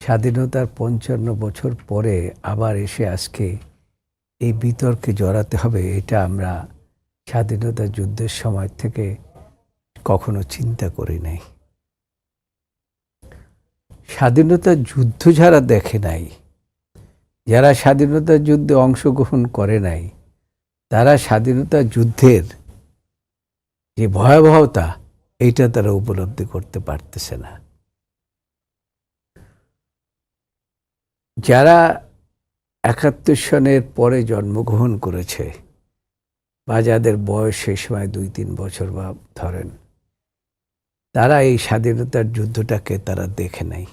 স্বাধীনতার ৫৫ বছর পরে আবার এসে আজকে এই বিতর্কে জড়াতে হবে, এটা আমরা স্বাধীনতা যুদ্ধের সময় থেকে কখনো চিন্তা করি নাই। স্বাধীনতা যুদ্ধ যারা দেখে নাই, যারা স্বাধীনতা যুদ্ধে অংশগ্রহণ করে নাই, তারা স্বাধীনতা যুদ্ধের যে ভয়াবহতা এইটা তারা উপলব্ধি করতে পারতেছে না। যারা ৭১ সনের পরে জন্মগ্রহণ করেছে বা যাদের বয়স সেই সময় ২-৩ বছর বা ধরেন, তারা এই স্বাধীনতার যুদ্ধটাকে তারা দেখে নাই।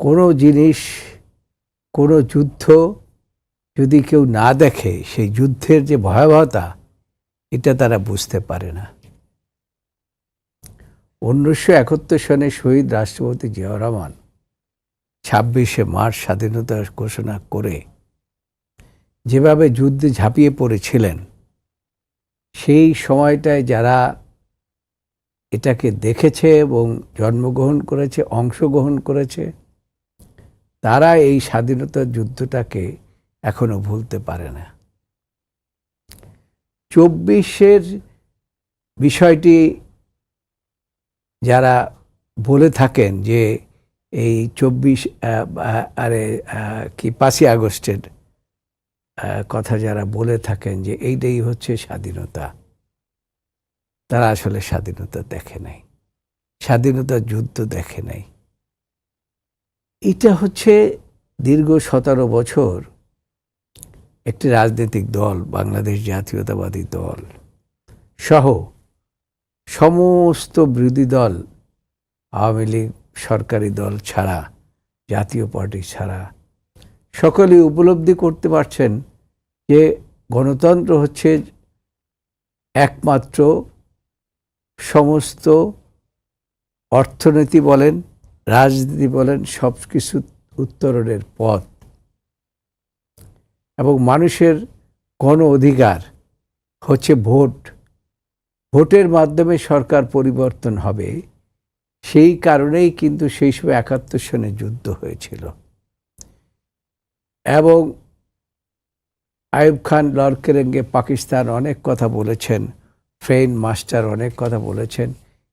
কোনো জিনিস, কোনো যুদ্ধ যদি কেউ না দেখে, সেই যুদ্ধের যে ভয়াবহতা এটা তারা বুঝতে পারে না। ১৯৭১ সনে শহীদ রাষ্ট্রপতি জিয়াউর রহমান ২৬শে মার্চ স্বাধীনতা ঘোষণা করে যেভাবে যুদ্ধে ঝাঁপিয়ে পড়েছিলেন, সেই সময়টায় যারা এটাকে দেখেছে এবং জন্মগ্রহণ করেছে, অংশগ্রহণ করেছে, তারা এই স্বাধীনতার যুদ্ধটাকে এখনো ভুলতে পারে না। ২৪-এর বিষয়টি যারা বলে থাকেন যে এই ৫ই আগস্টের কথা যারা বলে থাকেন যে এইটাই হচ্ছে স্বাধীনতা, তারা আসলে স্বাধীনতা দেখে নাই, স্বাধীনতা যুদ্ধ দেখে নাই। এটা হচ্ছে দীর্ঘ ১৭ বছর একটি রাজনৈতিক দল, বাংলাদেশ জাতীয়তাবাদী দল সহ সমস্ত বিরোধী দল, আওয়ামী লীগ সরকারি দল ছাড়া, জাতীয় পার্টি ছাড়া, সকলেই উপলব্ধি করতে পারছেন যে গণতন্ত্র হচ্ছে একমাত্র সমস্ত অর্থনীতি বলেন, রাজনীতি বলেন, সব কিছু উত্তরণের পথ। এবং মানুষের গণ অধিকার হচ্ছে ভোট। ভোটের মাধ্যমে সরকার পরিবর্তন হবে। সেই কারণেই কিন্তু সেই সময় ৭১ সনে যুদ্ধ হয়েছিল। এবং আইয়ুব খান লড়কেরেঙ্গে পাকিস্তান অনেক কথা বলেছেন, ফ্রেইন মাস্টার অনেক কথা বলেছেন,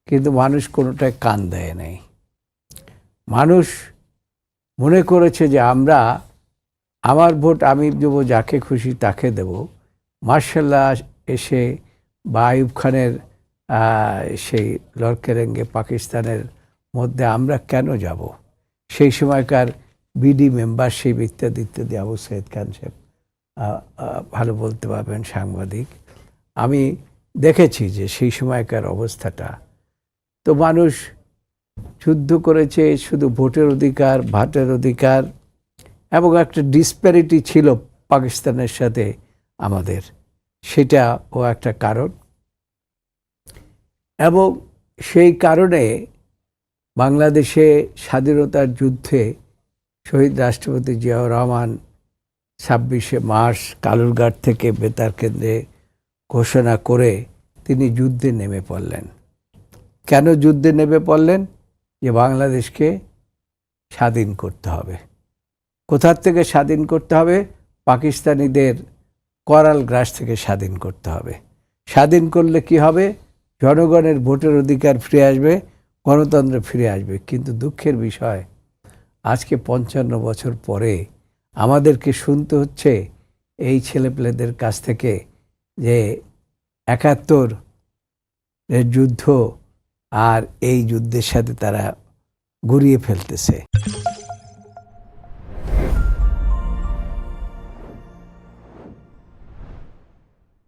কিন্তু মানুষ কোনোটায় কান দেয় নাই। মানুষ মনে করেছে যে আমার ভোট আমি দেবো, যাকে খুশি তাকে দেব। মার্শাল্লাহ এসে বা আইয়ুব খানের সেই লড়কেরেঙ্গে পাকিস্তানের মধ্যে আমরা কেন যাব? সেই সময়কার বিডি মেম্বারশিপ ইত্যাদি ইত্যাদি, আবু সাইদ খান সাহেব ভালো বলতে পারবেন, সাংবাদিক। আমি দেখেছি যে সেই সময়কার অবস্থাটা। তো মানুষ যুদ্ধ করেছে শুধু ভোটের অধিকার, ভাতের অধিকার, এবং একটা ডিসপ্যারিটি ছিল পাকিস্তানের সাথে আমাদের, সেটাও একটা কারণ। এবং সেই কারণে বাংলাদেশে স্বাধীনতার যুদ্ধে শহীদ রাষ্ট্রপতি জিয়াউর রহমান ২৬শে মার্চ কালুরঘাট থেকে বেতার কেন্দ্রে ঘোষণা করে তিনি যুদ্ধে নেমে পড়লেন। কেন যুদ্ধে নেমে পড়লেন? যে বাংলাদেশকে স্বাধীন করতে হবে। কোথার থেকে স্বাধীন করতে হবে? পাকিস্তানিদের করাল গ্রাস থেকে স্বাধীন করতে হবে। স্বাধীন করলে কি হবে? জনগণের ভোটের অধিকার ফিরে আসবে, গণতন্ত্র ফিরে আসবে। কিন্তু দুঃখের বিষয়, আজকে ৫৫ বছর পরে আমাদেরকে শুনতে হচ্ছে এই ছেলেপেলেদের কাছ থেকে যে ৭১-এর যুদ্ধ আর এই যুদ্ধের সাথে তারা গুলিয়ে ফেলতেছে।